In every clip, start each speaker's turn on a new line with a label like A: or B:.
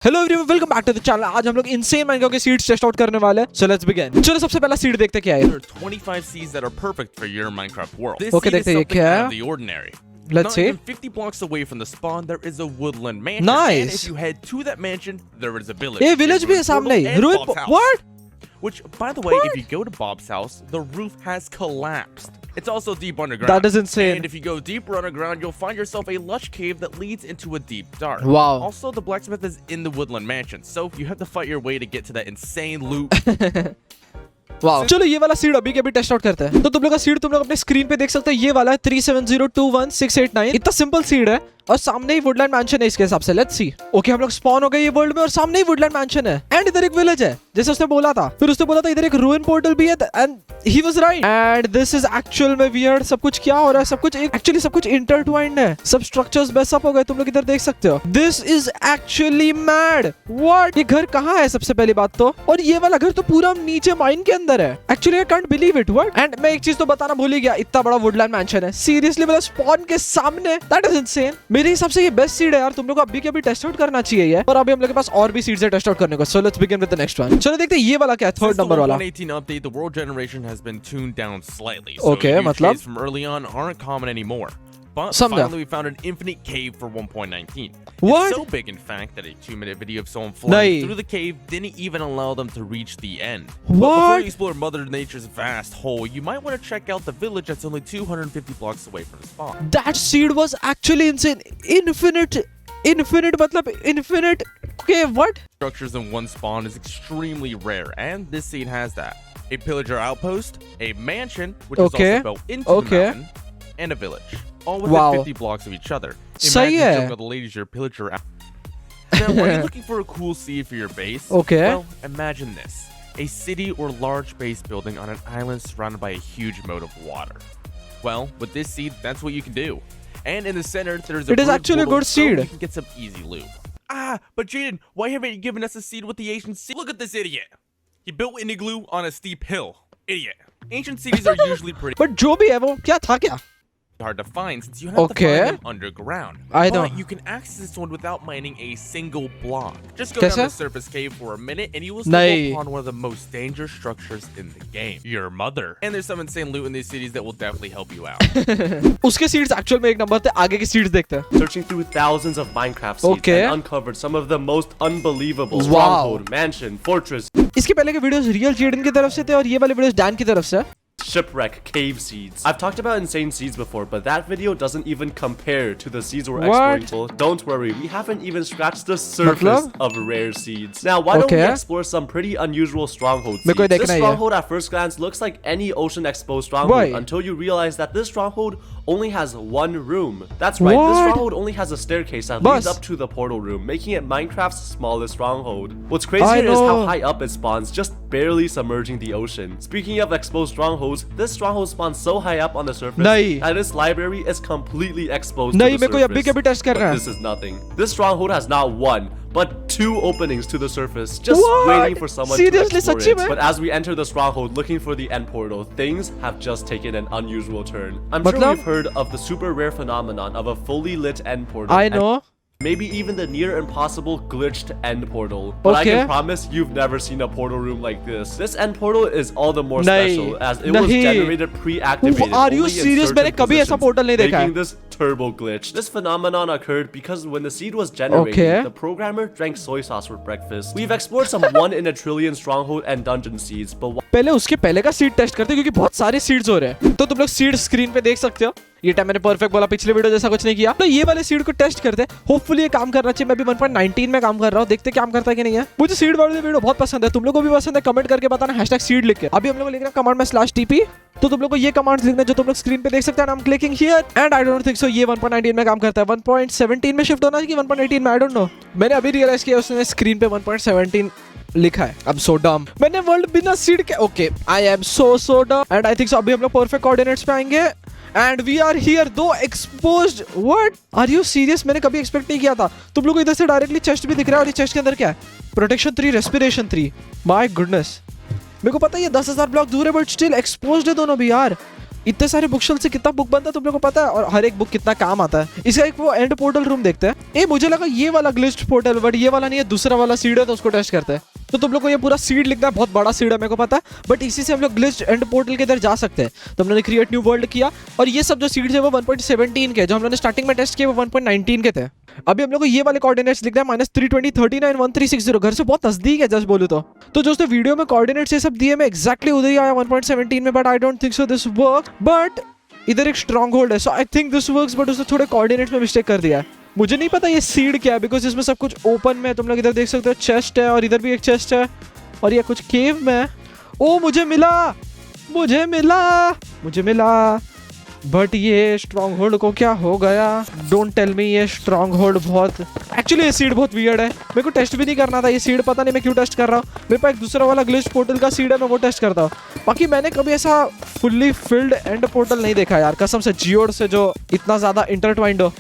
A: Hello everyone, welcome back to the channel. आज हम लोग इनसेन माइनक्राफ्ट के सीड्स टेस्ट आउट करने वाले हैं। So let's begin. चलो सबसे पहला सीड देखते क्या है।
B: There are 25 seeds that are perfect for your Minecraft world. This
A: Okay,
B: seed is
A: देखते हैं ये
B: something
A: क्या
B: out
A: है।
B: of the ordinary.
A: Let's
B: Not
A: see.
B: even 50 blocks away from the spawn, there is a woodland mansion.
A: Nice.
B: And if you head to that mansion, there is a village.
A: ये village भी है सामने ही। Ruin what?
B: Which, by the way, if you go to Bob's house, the roof has collapsed. It's also deep underground.
A: That is insane.
B: And if you go deeper underground, you'll find yourself a lush cave that leads into a deep dark.
A: Wow.
B: Also, the blacksmith is in the woodland mansion, so you have to fight your way to get to that insane loot.
A: Wow. चलो ये वाला seed अभी के अभी test out करते हैं। तो तुम लोग का सीड तुम लोग अपने स्क्रीन पे देख सकते हो। ये वाला है 3702169। इतना सिंपल सीड है और सामने ही वुडलैंड मैंशन है इसके हिसाब से। Let's see. ओके, हम लोग स्पॉन हो गए ये वर्ल्ड में और सामने ही वुडलैंड मैंशन है एंड इधर एक विलेज है जैसे उसने बोला था। फिर उसने बोला था इधर एक रूइन पोर्टल भी है and he was right. And this is actual में वियर्ड। सब कुछ क्या हो रहा है, सब कुछ एक्चुअली सब कुछ इंटरट्वाइंड है। सब स्ट्रक्चर्स बेस अप हो गए, तुम लोग इधर देख सकते हो। This is actually mad. What? ये घर कहाँ है सबसे पहली बात तो, और ये वाला घर तो पूरा नीचे माइन के अंदर है। Actually I can't believe it. What? And मैं एक चीज तो बताना भूल ही गया, इतना बड़ा वुडलैंड मैंशन है। सीरियसली मतलब स्पॉन के सामने। That is insane. मेरे हिसाब से ये बेस्ट सीड है यार। तुम लोग को अभी के अभी टेस्ट आउट करना चाहिए ये। और अभी हम लोग के पास और भी सीड्स है टेस्ट आउट करने को। सो let's begin with the next one. चलो देखते हैं ये वाला क्या है, थर्ड नंबर वाला।
B: 118 update, the world generation has been tuned down slightly.
A: Okay,
B: huge
A: मतलब?
B: caves from early on aren't common anymore. But
A: समझा।
B: finally we found an infinite cave for 1.19.
A: What?
B: It's so big, in fact, that a 2-minute video of someone
A: नहीं।
B: flying through the cave didn't even allow them to reach the end. But before
A: What?
B: you explore Mother Nature's vast hole, you might want to check out the village that's only 250 blocks away from the spawn.
A: That seed was actually insane. Infinite मतलब infinite. Okay, what?
B: Structures in one spawn is extremely rare, and this seed has that. A pillager outpost, a mansion, which is
A: Okay.
B: also built into
A: Okay.
B: the mountain, and a village, all within
A: Wow.
B: 50 blocks of each other.
A: सही
B: Imagine
A: है।
B: jumping on the ladies your pillager out. Now, are you looking for a cool seed for your base?
A: Okay.
B: Well, imagine this. A city or large base building on an island surrounded by a huge moat of water. Well, with this seed, that's what you can do. And in the center, there's a
A: It is
B: bridge
A: actually a
B: portal,
A: good
B: so
A: seed.
B: you can get some easy loot. But Jayden, why haven't you given us a seed with the ancient seed? Look at this idiot. He built an igloo on a steep hill. Idiot. Ancient cities are usually pretty
A: But जो भी है वो क्या था क्या?
B: hard to find since you have
A: Okay.
B: to find them underground.
A: I know.
B: But you can access this one without mining a single block. Just go
A: कैसे?
B: down the surface cave for a minute and you will
A: नहीं।
B: stumble upon one of the most dangerous structures in the game. Your mother. And there's some insane loot in these cities that will definitely help you out.
A: उसके seeds actual में एक number थे। आगे के seeds देखते हैं।
C: Searching through thousands of Minecraft seeds
A: Okay.
C: and uncovered some of the most unbelievable
A: Wow.
C: stronghold, mansion, fortress,
A: इसके पहले के वीडियोस रियल जेडन की तरफ से थे और ये वाले वीडियोस डैन की तरफ से।
C: shipwreck, cave seeds. I've talked about insane seeds before, but that video doesn't even compare to the seeds we're
A: What?
C: exploring for. Don't worry, we haven't even scratched the surface
A: मतलब?
C: of rare seeds. Now, why don't we
A: Okay.
C: explore some pretty unusual stronghold
A: मेरे को
C: seeds?
A: देखना
C: This
A: ही है।
C: stronghold at first glance looks like any ocean exposed stronghold
A: Why?
C: until you realize that this stronghold only has one room. That's right, this
A: What?
C: stronghold only has a staircase that
A: Bus.
C: leads up to the portal room, making it Minecraft's smallest stronghold. What's crazier
A: I
C: is how
A: know.
C: high up it spawns, just barely submerging the ocean. Speaking of exposed strongholds, this stronghold spawns so high up on the surface
A: नहीं।
C: that its library is completely exposed
A: नहीं,
C: to the
A: मेरे को
C: surface.
A: अभी के अभी test करना
C: But
A: है।
C: this is nothing. This stronghold has not one, but 2 openings to the surface, just
A: What?
C: waiting for someone
A: Seriously,
C: to explore
A: सच्ची
C: it.
A: में?
C: But as we enter the stronghold looking for the end portal, things have just taken an unusual turn. I'm sure
A: मतलब?
C: we've heard of the super rare phenomenon of a fully lit end portal.
A: I
C: and
A: know.
C: maybe even the near impossible glitched end portal. But I
A: Okay.
C: can promise you've never seen a portal room like this. This end portal is all the more
A: नहीं,
C: special as it was
A: नहीं।
C: generated pre-activated.
A: Are you
C: only in
A: serious?
C: certain
A: मैंने कभी ऐसा
C: positions,
A: portal नहीं देखा है।
C: making this turbo glitch. This phenomenon occurred because when the seed was generated,
A: Okay.
C: the programmer drank soy sauce for breakfast. We've explored some 1 in a trillion stronghold and dungeon seeds, but
A: पहले उसके पहले का seed test करते हैं क्योंकि बहुत सारे seeds हो रहे हैं। तो तुम लोग सीड स्क्रीन पे देख सकते हो। ये टाइम मैंने परफेक्ट बोला, पिछले वीडियो जैसा कुछ नहीं किया। तो ये वाले सीड को टेस्ट करते हैं। होपफुली ये काम करना चाहिए। मैं भी 1.19 में काम कर रहा हूँ, देखते काम करता है कि नहीं है। मुझे सीड वाले वीडियो बहुत पसंद है, तुम लोगों को भी पसंद है, कमेंट करके बताना #सीड लिख के। अभी हम लोग लिख रहे हैं कमांड में /tp। तो तुम लोग को ये कमांड्स लिखना है जो तुम लोग स्क्रीन पे देख सकते हैं। I am clicking here and I don't think सो ये 1.19 में काम करता है। 1.17 में शिफ्ट होना है कि 1.18 में, आई डोंट नो। मैंने अभी रियलाइज किया उसने स्क्रीन पे 1.17 लिखा है। अब सो डम, मैंने वर्ल्ड बिना सीड के। ओके, आई एम सो डम एंड आई थिंक सो अभी हम लोग परफेक्ट कोऑर्डिनेट्स पे आएंगे and we are here though exposed. What are you serious? मैंने कभी एक्सपेक्ट नहीं किया था। तुम लोग को इधर से डायरेक्टली चेस्ट भी दिख रहा है और ये चेस्ट के अंदर क्या है? Protection 3, respiration 3। माय गुडनेस, मेरे को पता है ये 10,000 ब्लॉक दूर है बट स्टिल एक्सपोज्ड है दोनों भी यार। इतने सारे बुकशेल्फ से कितना बुक बनता है तुम लोगों को पता है, और हर एक बुक कितना काम आता है। इसका एक वो एंड पोर्टल रूम देखते हैं। ए मुझे लगा ये वाला ग्लिच्ड पोर्टल, बट ये वाला नहीं है, दूसरा वाला सीड है, तो उसको टेस्ट करते हैं। तो तुम लोग को ये पूरा सीड लिखना है, बहुत बड़ा सीड है मेरे को पता है, बट इसी से हम लोग ग्लिच्ड एंड पोर्टल के इधर जा सकते हैं। तो हम लोगों ने क्रिएट न्यू वर्ल्ड किया, और ये सब जो सीड्स है वो 1.17 के, जो हम लोगों ने स्टार्टिंग में टेस्ट किए वो 1.19 के थे। अभी हम लोग को ये वाले कोऑर्डिनेट्स लिखना है, -320 39 1360। घर से बहुत नजदीक है जस्ट बोलूं तो जो उसने वीडियो में कोऑर्डिनेट्स ये सब दिए, मैं एक्जैक्टली उधर ही आया 1.17 में, but I don't think so this work. But इधर एक स्ट्रॉन्ग होल्ड है, so I think this works, but उसने थोड़े कोऑर्डिनेट्स में मिस्टेक कर दिया है। मुझे नहीं पता ये सीड क्या है, बिकॉज इसमें सब कुछ ओपन में है। तुम लोग इधर देख सकते हो चेस्ट है, और इधर भी एक चेस्ट है, और ये कुछ केव में है। ओ मुझे मिला बट ये स्ट्रॉन्ग होल्ड को क्या हो गया? डोंट टेल मी ये स्ट्रॉन्ग होल्ड बहुत, एक्चुअली ये सीड बहुत वियर्ड है। मेरे को टेस्ट भी नहीं करना था ये सीड, पता नहीं मैं क्यों टेस्ट कर रहा हूँ। मेरे पास एक दूसरा वाला ग्लिच पोर्टल का सीड है, मैं वो टेस्ट करता हूँ। बाकी मैंने कभी ऐसा फुल्ली फिल्ड एंड पोर्टल नहीं देखा यार, कसम से, जियोड से जो इतना ज्यादा इंटरट्वाइंड हो।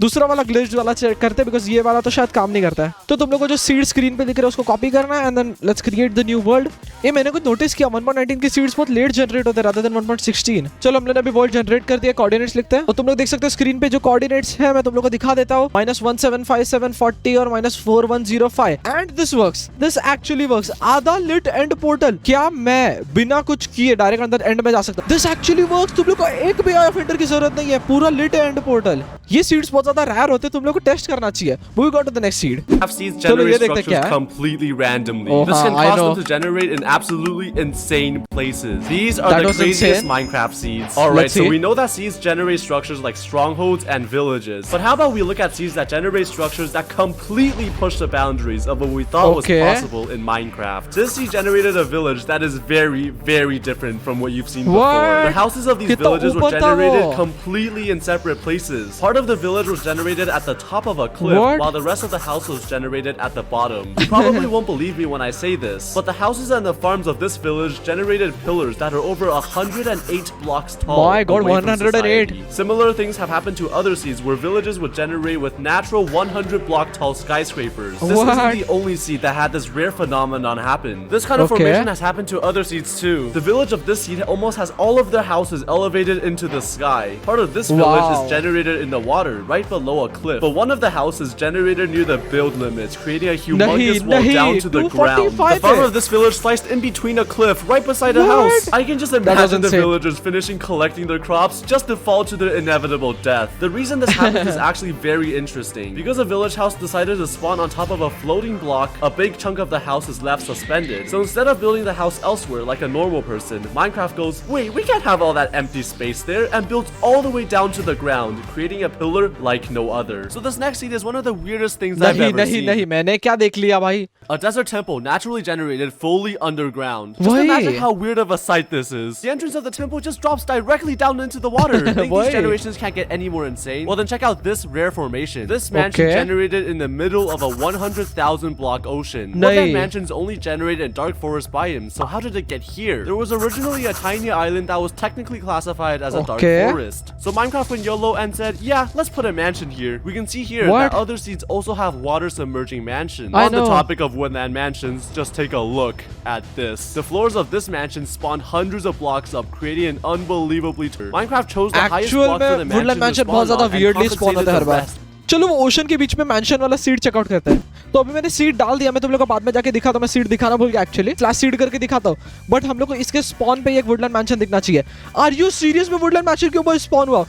A: दूसरा वाला ग्लिच्ड वाला चेक करते, बिकॉज ये वाला तो शायद काम नहीं करता है। तो तुम लोगों को जो सीड स्क्रीन पे दिख रहा है उसको कॉपी करना है, and then let's create the new world. ये मैंने कुछ नोटिस किया, 1.19 के सीड्स बहुत लेट जनरेट होते हैं रादर देन 1.16। चलो हमने अभी वर्ल्ड जनरेट कर दिया, कोऑर्डिनेट्स लिखते हैं। और तुम लोग देख सकते हो स्क्रीन पे जो कोऑर्डिनेट्स है, मैं तुम लोग को दिखा देता हूँ, -175740 और -4105। And this works, this actually works. आधा लिट एंड पोर्टल, क्या मैं बिना कुछ किए डायरेक्ट अंदर एंड में जा सकता? This actually works. तुम लोग को एक भी फिल्टर की जरूरत नहीं है, पूरा लिट एंड पोर्टल। ये सीड्स बहुत ज्यादा रेयर होते हैं, तुम लोग को टेस्ट करना चाहिए। We go to the next seed.
C: Have seeds generate structures completely randomly. This can cause them to generate in absolutely insane places. These are the craziest Minecraft seeds. Alright, so we know that seeds generate structures like strongholds and villages. But how about we look at seeds that generate structures that completely push the boundaries of what we thought was possible in Minecraft. This seed generated a village that is very, very different from what you've seen before. The houses of these villages were generated completely in separate places. Part of the village was generated at the top of a cliff, while the rest of the house was generated at the bottom. You probably won't believe me when I say this, but the houses and the farms of this village generated pillars that are over 108 blocks tall.
A: My God, 108!
C: Similar things have happened to other seeds where villages would generate with natural 100 block tall skyscrapers. This isn't the only seed that had this rare phenomenon happen. This kind of formation has happened to other seeds too. The village of this seed almost has all of their houses elevated into the sky. Part of this village is generated in the water right below a cliff, but one of the houses generated near the build limits, creating a humongous wall down to the ground. The farm of this village sliced in between a cliff right beside a house. I can just imagine the villagers finishing collecting their crops just to fall to their inevitable death. The reason this happened is actually very interesting. Because a village house decided to spawn on top of a floating block, a big chunk of the house is left suspended. So instead of building the house elsewhere like a normal person, Minecraft goes, wait, we can't have all that empty space there, and builds all the way down to the ground, creating a pillar like no other. So this next seed is one of the weirdest things I've ever seen.
A: नहीं, मैंने क्या देख लिया भाई?
C: A desert temple naturally generated fully underground. Just imagine how weird of a sight this is. The entrance of the temple just drops directly down into the water. Think these generations can't get any more insane? Well then check out this rare formation. This mansion generated in the middle of a 100,000 block ocean. Woodland mansions only generate in dark forest biomes, so how did it get here? There was originally a tiny island that was technically classified as a dark forest. So Minecraft went YOLO and said, yeah, let's put a mansion here. We can see here that other seeds also have water submerging mansions. On the topic of woodland mansions, just take a look at this. The floors of this mansion spawn hundreds of blocks up, creating an unbelievably Minecraft chose the highest block for the mansion to spawn on and compensated the rest.
A: चलो वो ocean के बीच में mention वाला seed checkout करते हैं। तो अभी मैंने सीड डाल दिया, मैं तुम लोग को बाद में जाके दिखाता हूँ। मैं सीड दिखाना भूल गया एक्चुअली, स्लैश सीड करके दिखाता हूँ। बट हम लोग को इसके स्पॉन पे एक वुडलैंड मैंशन दिखना चाहिए। आर यू सीरियस में वुडलैंड मैंशन के ऊपर स्पॉन हुआ?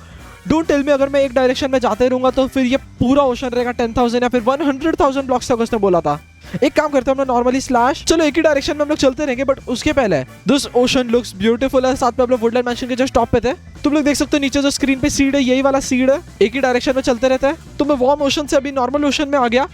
A: डोंट टेल मी अगर मैं एक डायरेक्शन में जाते रहूंगा तो फिर ये पूरा ओशन रहेगा 10,000 या फिर 100,000 ब्लॉक्स तक उसने बोला था। एक काम करते हैं हम लोग नॉर्मली स्लैश, चलो एक ही डायरेक्शन में हम लोग चलते रहेंगे, बट उसके पहले दिस ओशन लुक्स ब्यूटीफुल है। साथ में हम लोग वुडलैंड मैंशन के जस्ट टॉप पे थे। तुम लोग देख सकते हो नीचे जो स्क्रीन पे सीड है, यही वाला सीड है। एक ही डायरेक्शन में चलते रहते हैं। तो मैं वार्म ओशन से अभी नॉर्मल ओशन में आ गया,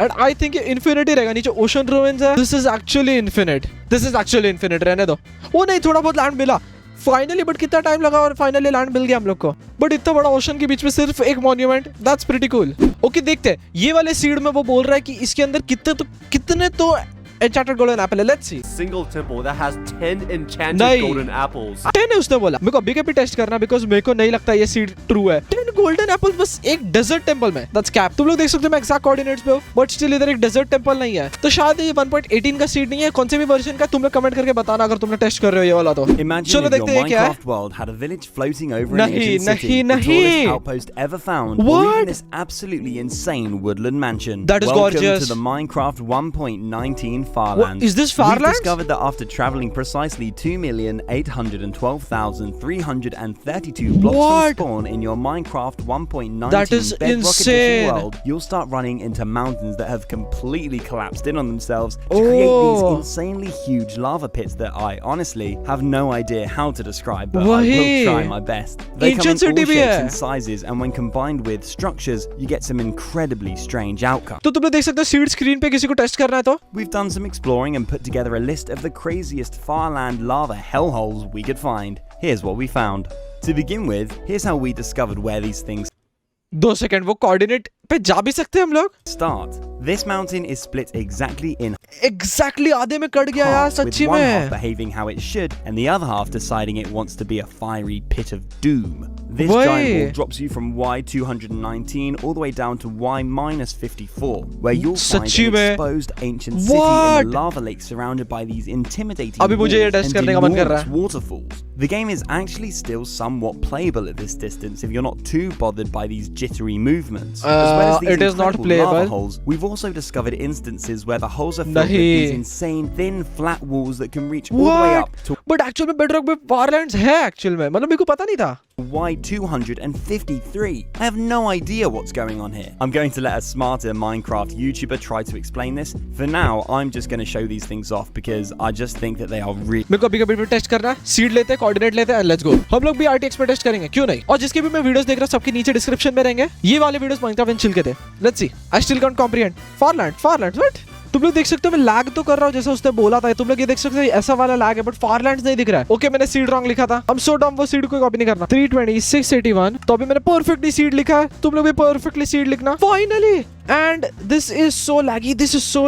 A: एंड आई थिंक ये इन्फिनिटी रहेगा। नीचे ओशन रूइंस है। दिस इज एक्चुअली इन्फिनिट, रहने दो। वो नहीं, थोड़ा बहुत लैंड मिला फाइनली, बट कितना टाइम लगा और फाइनली लैंड मिल गया हम लोग को। बट इतना बड़ा ओशन के बीच में सिर्फ एक monument, that's pretty cool. Okay देखते हैं ये वाले सीड में वो बोल रहा है कि इसके अंदर कितने तो enchanted golden apple है, let's see.
C: Single temple that has 10 enchanted
A: नहीं.
C: golden apples.
A: 10 है उसने बोला. मेरे को अभी कभी टेस्ट करना बिकॉज मेरे को नहीं लगता ये सीड ट्रू है. 10 गोल्डन एप्पल बस एक डेजर्ट टेंपल में. That's cap. तुम लोग देख सकते हो मैं एग्जैक्ट कोऑर्डिनेट्स पे हूं बट स्टिल इधर एक डेजर्ट टेंपल नहीं है. तो शायद ये 1.18 का सीड नहीं है. कौन से भी वर्जन का तुम लोग कमेंट करके बताना अगर तुमने टेस्ट कर रहे हो ये वाला तो.
D: Imagine if your Minecraft world had a village floating over an ancient city, the tallest outpost ever found, or even this absolutely insane woodland mansion.
A: That is
D: Welcome
A: gorgeous.
D: to the Minecraft 1.19 Farlands.
A: Is this Farlands?
D: We've discovered that after traveling precisely 2,812,332 blocks from spawn in your Minecraft 1.19
A: That is
D: Bedrock
A: insane.
D: Edition world, you'll start running into mountains that have completely collapsed in on themselves to create these insanely huge lava pits that I honestly have no idea how to describe, but I will try my best. They come in all shapes and sizes, and when combined with structures, you get some incredibly strange outcomes.
A: तो तुम लोग देख सकते हो seed screen पे किसी को test करना है तो.
D: We've done some exploring and put together a list of the craziest Farland lava hellholes we could find. Here's what we found. To begin with, here's how we discovered where these things
A: 2 second वो coordinate पे जा भी सकते हैं हम लोग.
D: start. This mountain is split exactly in
A: exactly आधे में कट गया यार
D: half, with
A: सच्ची
D: one half
A: में.
D: behaving how it should and the other half deciding it wants to be a fiery pit of doom. This
A: Wait.
D: giant wall drops you from Y219 all the way down to Y-54, where you'll find
A: सच्ची
D: an
A: में?
D: exposed ancient city in
A: What?
D: the lava lake surrounded by these intimidating
A: अभी मुझे ये
D: walls
A: test
D: and
A: करने का मन कर रहा
D: enormous waterfalls. The game is actually still somewhat playable at this distance if you're not too bothered by these jittery movements. As well as these
A: it is not
D: incredible
A: playable.
D: lava holes, we've also discovered instances where the holes are filled with
A: नहीं.
D: these insane thin flat walls that can reach all the way up to
A: but actual में bedrock में फारलैंड्स है actual में. मतलब मेरे को पता नहीं था.
D: Y253. I have no idea what's going on here. I'm going to let a smarter Minecraft YouTuber try to explain this. For now, I'm just going to show these things off because I just think that they are really
A: मेरे को अभी कभी test करना है. Seed लेते हैं, coordinate लेते हैं, लेट्स गो. हम लोग भी RTX पे टेस्ट करेंगे, क्यों नहीं. और जिसके भी मैं वीडियोस देख रहा हूं सबके नीचे डिस्क्रिप्शन में रहेंगे. ये वाले वीडियोस माइनक्राफ्ट एंड चिल के थे. Let's see. I still can't comprehend. Farland what. तुम लोग देख सकते हो मैं लैग तो कर रहा हूँ जैसे उसने बोला था. तुम लोग ये देख सकते हो ऐसा वाला लैग है बट फारलैंड्स नहीं दिख रहा है. ओके मैंने सीड रॉन्ग लिखा था. आई एम सो डम. वो सीड को कॉपी नहीं करना. 320 681 तो अभी मैंने परफेक्टली सीड लिखा है. तुम लोग भी परफेक्टली सीड लिखना finally. And this is so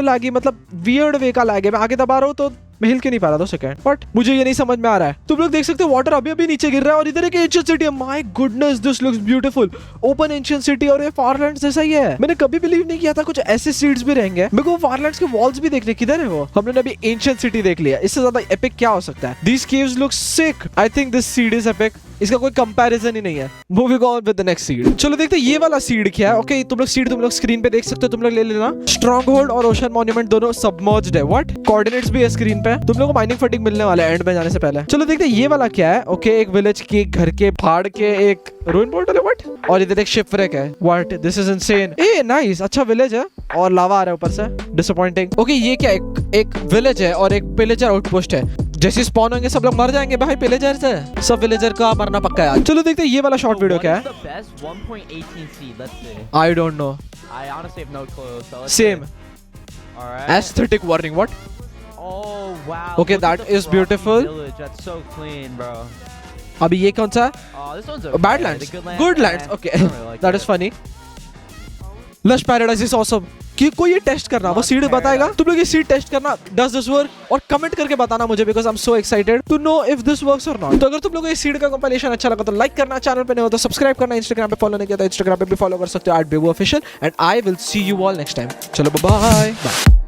A: laggy. मतलब वियर्ड वे का लैग है. मैं आगे दबा रहा हूँ तो मैं हिल के नहीं पा रहा 2 सेकंड. बट मुझे ये नहीं समझ में आ रहा है. तुम लोग देख सकते हो वाटर अभी अभी नीचे गिर रहा है और इधर एक एंशिएंट सिटी है. My goodness this looks beautiful. Open ancient city और ये फारलैंड्स जैसा ही है. मैंने कभी बिलीव नहीं किया था कुछ ऐसे सीड्स भी रहेंगे. मेरे को फारलैंड्स के वॉल्स भी देखने. किधर है वो. हमने अभी एंशिएंट सिटी देख लिया. इससे ज्यादा एपिक क्या हो सकता है. These caves look sick. I think this seed is epic. इसका कोई कंपैरिजन ही नहीं है. Moving on with the next seed. चलो देखते हैं ये वाला सीड क्या है. ओके तुम लोग स्क्रीन पे देख सकते हो. तुम लोग ले लेना. स्ट्रॉन्ग होल्ड और ओशन मॉन्यूमेंट दोनों सबमर्ज्ड है. व्हाट. कोऑर्डिनेट्स भी है स्क्रीन पे. तुम लोगों को माइनिंग फटीग मिलने वाला है एंड में जाने से पहले. चलो देखते हैं ये वाला क्या है. ओके एक विलेज के घर के पहाड़ के एक रूइन पोर्टल है. व्हाट. और इधर एक शिपव्रेक है. What. This is insane. A nice. अच्छा विलेज है और लावा आ रहा है ऊपर से. डिसअपॉइंटिंग. ओके ये क्या एक विलेज है और एक पिलेजर आउटपोस्ट है. जैसे स्पॉन होंगे सब लोग मर जाएंगे भाई. पिलेजर से सब विलेजर का मरना पक्का है. चलो देखते हैं ये वाला शॉर्ट वीडियो क्या है. I don't know. Same. Aesthetic warning. What.
E: Oh wow.
A: Okay,
E: Look
A: that
E: at the
A: is
E: front
A: beautiful.
E: Village. That's so clean, bro.
A: अभी ये कौन सा है.
E: This one's okay.
A: Badlands.
E: The
A: Goodlands.
E: I
A: Okay.
E: don't really like
A: That is funny. Lush Paradise is awesome. कि कोई ये test करना. वो सीड बताएगा. तुम लोग ये सीड टेस्ट करना. Does this work? और कमेंट करके बताना मुझे because I'm so excited to know if this works or not. तो अगर तुम लोग ये सीड का कंपाइलेशन अच्छा लगा तो लाइक करना. चैनल पे नहीं हो तो सब्सक्राइब करना. इंस्टाग्राम पे फॉलो नहीं किया तो इंस्टाग्राम पे भी फॉलो कर सकते हो @bebu official and I will see you all next time. चलो बाय बाय.